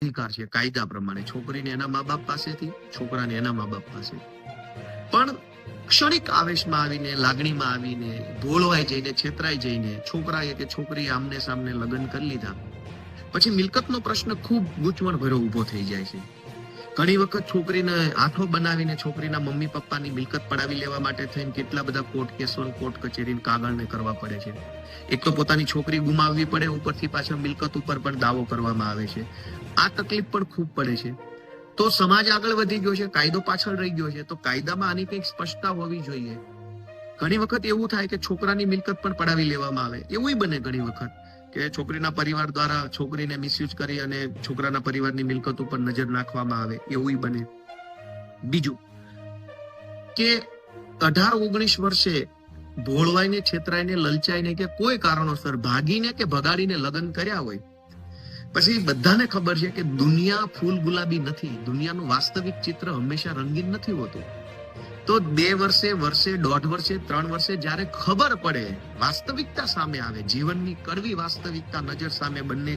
અધિકાર છે કાયદા પ્રમાણે, છોકરીને એના મા બાપ પાસેથી, છોકરાને એના મા બાપ પાસે. પણ ક્ષણિક આવેશમાં આવીને, લાગણીમાં આવીને, ભોળવાઈ જઈને, છેતરાઈ જઈને છોકરાએ કે છોકરીએ આમને સામને લગ્ન કરી લીધા પછી મિલકતનો પ્રશ્ન ખૂબ ગૂંચવણ ભર્યો ઉભો થઈ જાય છે. ઘણી વખત છોકરીને આંખો બનાવીને છોકરીના મમ્મી પપ્પાની મિલકત પડાવી લેવા માટે થઈને કેટલા બધા કોર્ટ કેસો, કોર્ટ કચેરી, કાગળને કરવા પડે છે. એક તો પોતાની છોકરી ગુમાવવી પડે, ઉપરથી પાછળ મિલકત ઉપર પણ દાવો કરવામાં આવે છે. આ તકલીફ પણ ખૂબ પડે છે. તો સમાજ આગળ વધી ગયો છે, કાયદો પાછળ રહી ગયો છે. તો કાયદામાં આની કંઈક સ્પષ્ટતા હોવી જોઈએ. ઘણી વખત એવું થાય કે છોકરાની મિલકત પણ પડાવી લેવામાં આવે. એવું બને ઘણી વખત કે છોકરીના પરિવાર દ્વારા છોકરીને મિસયુઝ કરી અને છોકરાના પરિવારની મિલકત ઉપર નજર નાખવામાં આવે, એવું બને. બીજું કે 18-19 વર્ષે ભોળવાઈને, છેતરાઈને, લલચાઈને કે કોઈ કારણોસર ભાગીને કે ભગાડીને લગ્ન કર્યા હોય, પછી બધાને ખબર છે કે દુનિયા ફૂલ ગુલાબી નથી, દુનિયાનું વાસ્તવિક ચિત્ર હંમેશા રંગીન નથી હોતું. તો 2 વર્ષે, 1.5 વર્ષે, 3 વર્ષે જ્યારે ખબર પડે, વાસ્તવિકતા સામે આવે, જીવનની કડવી વાસ્તવિકતા નજર સામે બંને